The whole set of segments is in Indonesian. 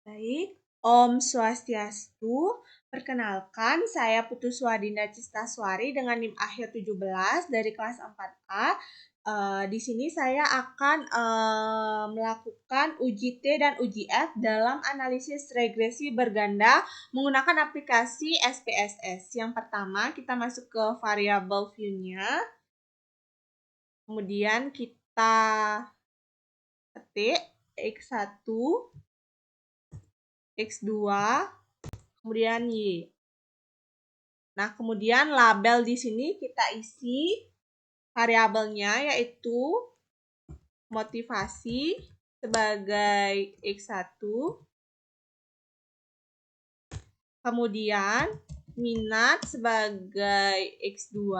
Baik, Om Swastiastu. Perkenalkan, saya Putu Swadinda Cistaswari dengan NIM akhir 17 dari kelas 4A. Di sini saya akan melakukan uji T dan uji F dalam analisis regresi berganda menggunakan aplikasi SPSS. Yang pertama, kita masuk ke variable view-nya. Kemudian kita ketik X1, X2, kemudian Y. Nah, kemudian label di sini kita isi variabelnya yaitu motivasi sebagai X1, kemudian minat sebagai X2,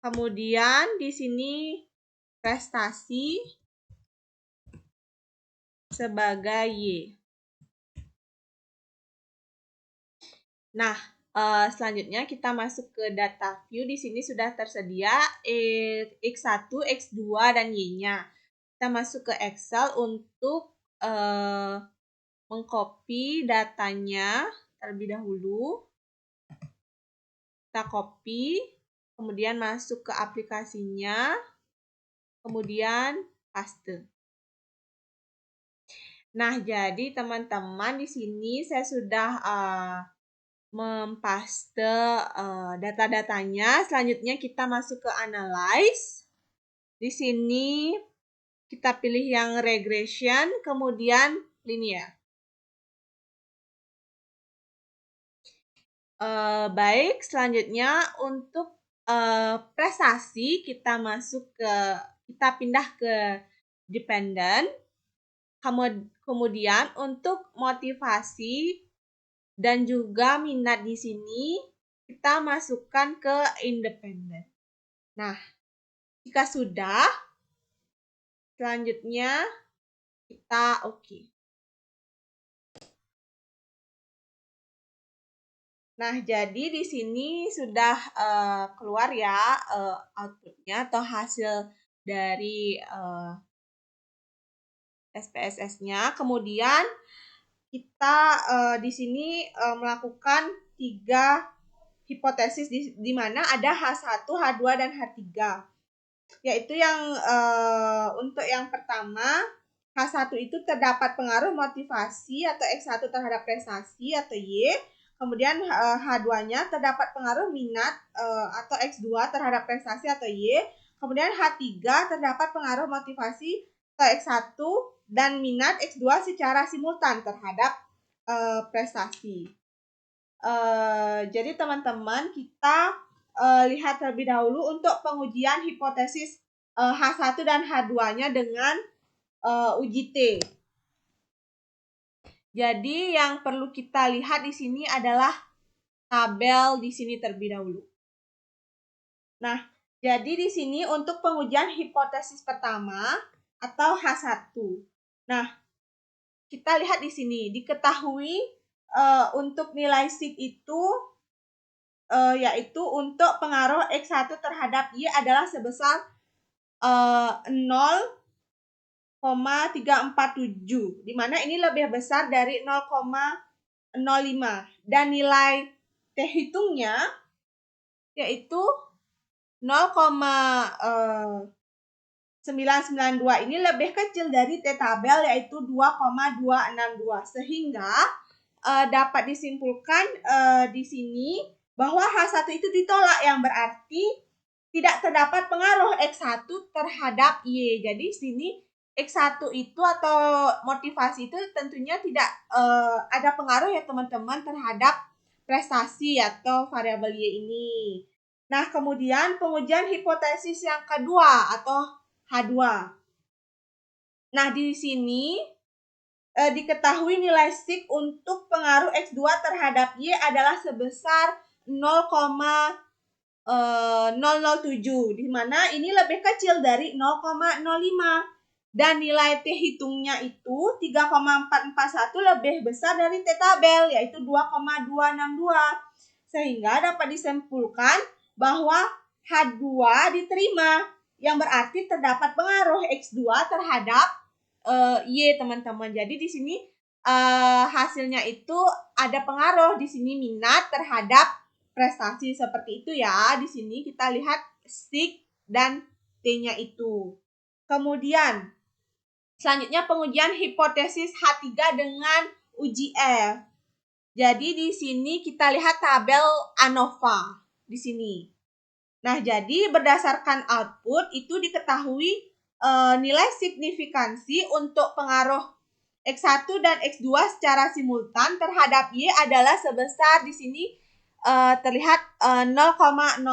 kemudian di sini prestasi sebagai Y. Nah, selanjutnya kita masuk ke data view. Di sini sudah tersedia X1, X2, dan Y-nya. Kita masuk ke Excel untuk mengcopy datanya terlebih dahulu. Kita copy, kemudian masuk ke aplikasinya, kemudian paste. Nah, jadi teman-teman di sini saya sudah mempaste data-datanya. Selanjutnya kita masuk ke analyze. Di sini kita pilih yang regression, kemudian linear. Baik, selanjutnya untuk prestasi kita pindah ke dependent. Kemudian untuk motivasi dan juga minat di sini kita masukkan ke independent. Nah, jika sudah, selanjutnya kita oke. Nah, jadi di sini sudah keluar ya outputnya atau hasil dari SPSS-nya. Kemudian kita di sini melakukan 3 hipotesis di mana ada H1, H2, dan H3. Yaitu yang untuk yang pertama, H1 itu terdapat pengaruh motivasi atau X1 terhadap prestasi atau Y. Kemudian H2-nya terdapat pengaruh minat atau X2 terhadap prestasi atau Y. Kemudian H3 terdapat pengaruh motivasi atau X1 dan minat X2 secara simultan terhadap prestasi. Jadi teman-teman, kita lihat terlebih dahulu untuk pengujian hipotesis H1 dan H2-nya dengan uji T. Jadi yang perlu kita lihat di sini adalah tabel di sini terlebih dahulu. Nah, jadi di sini untuk pengujian hipotesis pertama atau H1. Nah, kita lihat di sini diketahui untuk nilai sig itu yaitu untuk pengaruh X1 terhadap Y adalah sebesar 0,347, di mana ini lebih besar dari 0,05 dan nilai T hitungnya yaitu 0,992 ini lebih kecil dari T tabel yaitu 2,262, sehingga dapat disimpulkan di sini bahwa H1 itu ditolak, yang berarti tidak terdapat pengaruh X1 terhadap Y. Jadi sini X1 itu atau motivasi itu tentunya tidak ada pengaruh ya teman-teman terhadap prestasi atau variabel Y ini. Nah, kemudian pengujian hipotesis yang kedua atau H2. Nah, di sini diketahui nilai sig untuk pengaruh X2 terhadap Y adalah sebesar 0,007, di mana ini lebih kecil dari 0,05 dan nilai T hitungnya itu 3,441 lebih besar dari T tabel yaitu 2,262, sehingga dapat disimpulkan bahwa H2 diterima, yang berarti terdapat pengaruh X2 terhadap Y, teman-teman. Jadi di sini hasilnya itu ada pengaruh di sini minat terhadap prestasi seperti itu ya. Di sini kita lihat sig dan T-nya itu. Kemudian selanjutnya pengujian hipotesis H3 dengan uji F. Jadi di sini kita lihat tabel ANOVA di sini. Nah, jadi berdasarkan output itu diketahui nilai signifikansi untuk pengaruh X1 dan X2 secara simultan terhadap Y adalah sebesar di sini terlihat 0,01,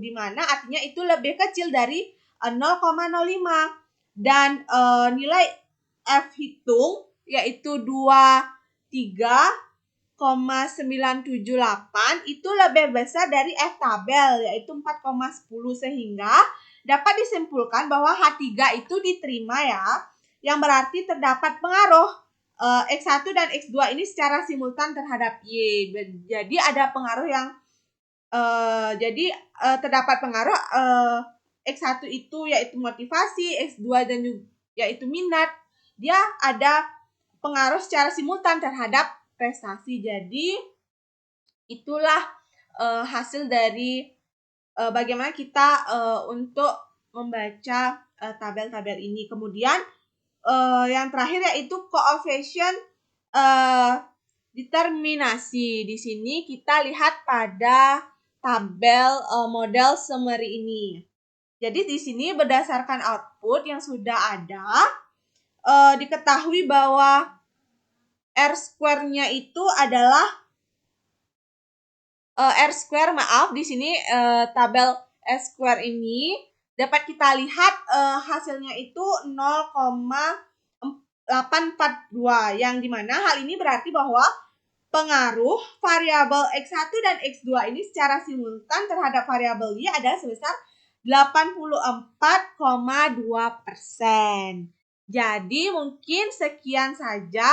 di mana artinya itu lebih kecil dari 0,05. Dan nilai F hitung yaitu 23,978 itu lebih besar dari F tabel yaitu 4,10, sehingga dapat disimpulkan bahwa H3 itu diterima ya, yang berarti terdapat pengaruh X1 dan X2 ini secara simultan terhadap Y. Jadi ada pengaruh yang terdapat pengaruh X1 itu yaitu motivasi, X2 dan yaitu minat. Dia ada pengaruh secara simultan terhadap prestasi. Jadi itulah hasil dari bagaimana kita untuk membaca tabel-tabel ini. Kemudian yang terakhir yaitu koefisien determinasi. Di sini kita lihat pada tabel model summary ini. Jadi di sini berdasarkan output yang sudah ada, diketahui bahwa R-square-nya itu adalah R-square, di sini tabel R-square ini dapat kita lihat hasilnya itu 0,842, yang dimana hal ini berarti bahwa pengaruh variabel X1 dan X2 ini secara simultan terhadap variabel Y adalah sebesar 84,2%. Jadi mungkin sekian saja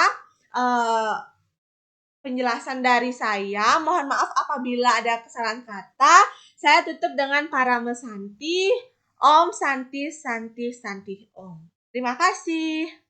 penjelasan dari saya. Mohon maaf apabila ada kesalahan kata. Saya tutup dengan Parama Santi. Om Santi Santi Santi Om. Terima kasih.